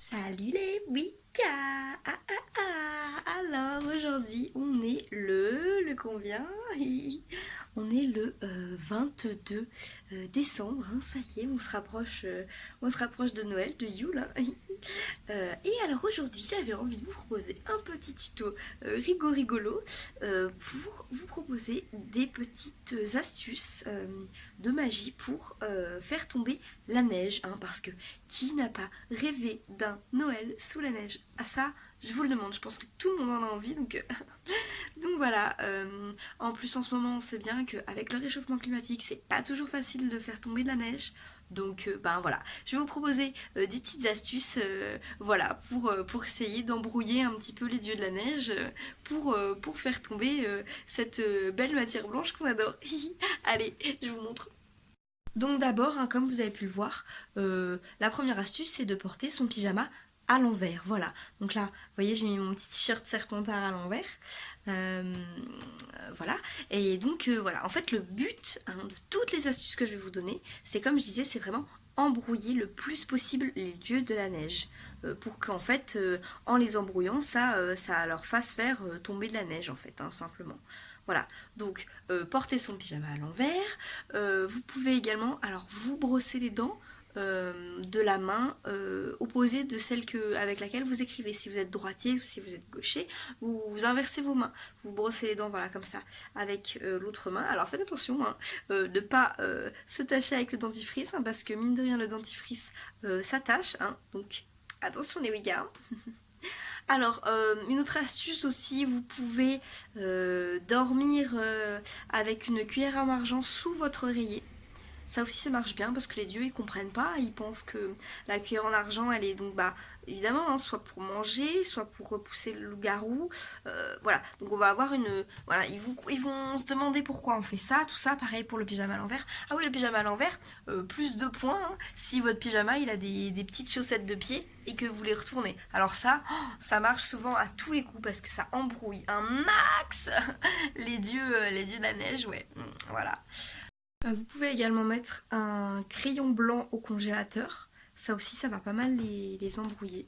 Salut les Wicca. Alors aujourd'hui on est le combien? On est le 22 décembre, hein, ça y est, on se rapproche de Noël, de Yule. Hein. Et alors aujourd'hui j'avais envie de vous proposer un petit tuto rigolo pour vous proposer des petites astuces de magie pour faire tomber la neige, hein, parce que qui n'a pas rêvé d'un Noël sous la neige? Ah ça, je vous le demande, je pense que tout le monde en a envie, donc voilà. En plus en ce moment on sait bien qu'avec le réchauffement climatique c'est pas toujours facile de faire tomber de la neige. Donc ben voilà, je vais vous proposer des petites astuces voilà, pour essayer d'embrouiller un petit peu les dieux de la neige, pour faire tomber cette belle matière blanche qu'on adore. Allez, je vous montre. Donc d'abord, hein, comme vous avez pu le voir, la première astuce c'est de porter son pyjama à l'envers. Voilà. Donc là, vous voyez, j'ai mis mon petit t-shirt serpentard à l'envers. Euh, voilà. Et donc voilà. En fait, le but, hein, de toutes les astuces que je vais vous donner, c'est comme je disais, c'est vraiment embrouiller le plus possible les dieux de la neige. Pour qu'en fait, en les embrouillant, ça leur fasse faire tomber de la neige, en fait, hein, simplement. Voilà, donc portez son pyjama à l'envers. Vous pouvez également alors vous brosser les dents de la main opposée de celle avec laquelle vous écrivez. Si vous êtes droitier ou si vous êtes gaucher, vous inversez vos mains. Vous brossez les dents, voilà, comme ça, avec l'autre main. Alors faites attention, hein, de ne pas se tâcher avec le dentifrice, hein, parce que mine de rien, le dentifrice s'attache. Hein, donc attention les Ouïgars. Alors, une autre astuce aussi, vous pouvez dormir avec une cuillère en argent sous votre oreiller. Ça aussi ça marche bien parce que les dieux ils comprennent pas, ils pensent que la cuillère en argent elle est donc bah évidemment hein, soit pour manger, soit pour repousser le loup-garou, voilà. Donc on va avoir voilà, ils vont se demander pourquoi on fait ça, tout ça, pareil pour le pyjama à l'envers. Ah oui, le pyjama à l'envers, plus de points hein, si votre pyjama il a des petites chaussettes de pied et que vous les retournez. Alors ça, ça marche souvent à tous les coups parce que ça embrouille un max les dieux de la neige, ouais, voilà. Vous pouvez également mettre un crayon blanc au congélateur. Ça aussi, ça va pas mal les embrouiller.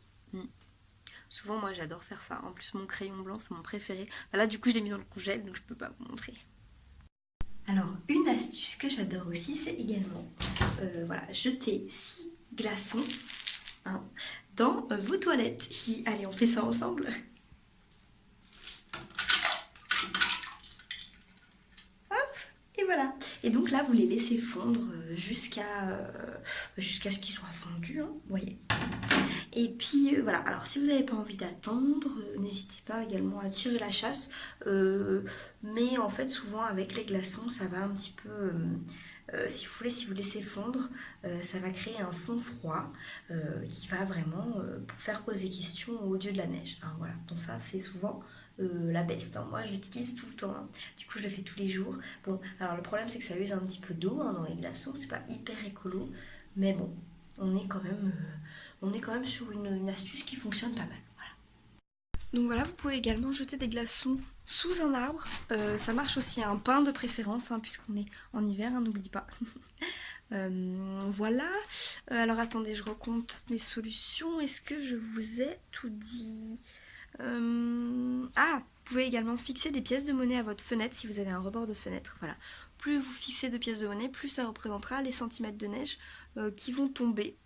Souvent, moi, j'adore faire ça. En plus, mon crayon blanc, c'est mon préféré. Bah là, du coup, je l'ai mis dans le congèle, donc je peux pas vous montrer. Alors, une astuce que j'adore aussi, c'est également voilà, jeter 6 glaçons hein, dans vos toilettes. Allez, on fait ça ensemble. Et voilà. Et donc là, vous les laissez fondre jusqu'à ce qu'ils soient fondus, hein, vous voyez. Et puis voilà. Alors si vous n'avez pas envie d'attendre, n'hésitez pas également à tirer la chasse. Mais en fait, souvent avec les glaçons, ça va un petit peu. Si vous voulez, si vous laissez fondre, ça va créer un fond froid qui va vraiment faire poser question au dieu de la neige. Hein, voilà. Donc ça, c'est souvent la best. Hein. Moi, je l'utilise tout le temps. Hein. Du coup, je le fais tous les jours. Bon, alors le problème, c'est que ça use un petit peu d'eau hein, dans les glaçons. C'est pas hyper écolo. Mais bon, on est quand même sur une astuce qui fonctionne pas mal. Voilà. Donc voilà, vous pouvez également jeter des glaçons sous un arbre. Ça marche aussi à un pin de préférence, hein, puisqu'on est en hiver, hein, n'oublie pas. Voilà. Alors attendez, je recompte les solutions. Est-ce que je vous ai tout dit? Ah, vous pouvez également fixer des pièces de monnaie à votre fenêtre si vous avez un rebord de fenêtre. Voilà. Plus vous fixez de pièces de monnaie, plus ça représentera les centimètres de neige qui vont tomber.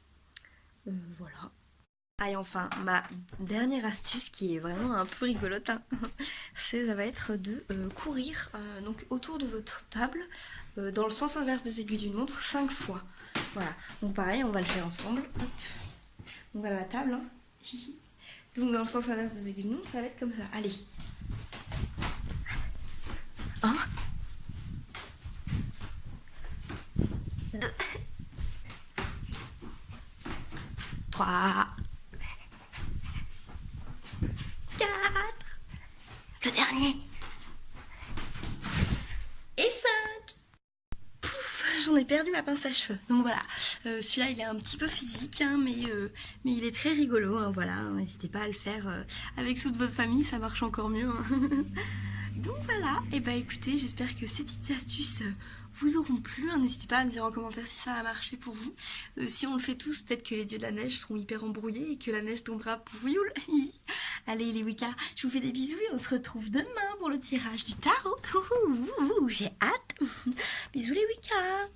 Voilà. Ah, et enfin, ma dernière astuce qui est vraiment un peu rigolote, hein, ça va être de courir donc autour de votre table dans le sens inverse des aiguilles d'une montre 5 fois. Voilà. Donc pareil, on va le faire ensemble. Hop. Donc voilà la table. Hein. Donc dans le sens inverse des aiguilles d'une montre, ça va être comme ça. Allez. 1, 2, 3, 4, le dernier, et 5. Pouf, j'en ai perdu ma pince à cheveux. Donc voilà, celui-là il est un petit peu physique, hein, mais il est très rigolo. Hein, voilà, n'hésitez pas à le faire avec toute votre famille, ça marche encore mieux. Hein. Donc voilà, et bah écoutez, j'espère que ces petites astuces vous auront plu. Hein. N'hésitez pas à me dire en commentaire si ça a marché pour vous. Si on le fait tous, peut-être que les dieux de la neige seront hyper embrouillés et que la neige tombera pour Yule. Allez les Wicca, je vous fais des bisous et on se retrouve demain pour le tirage du tarot. J'ai hâte. Bisous les Wicca.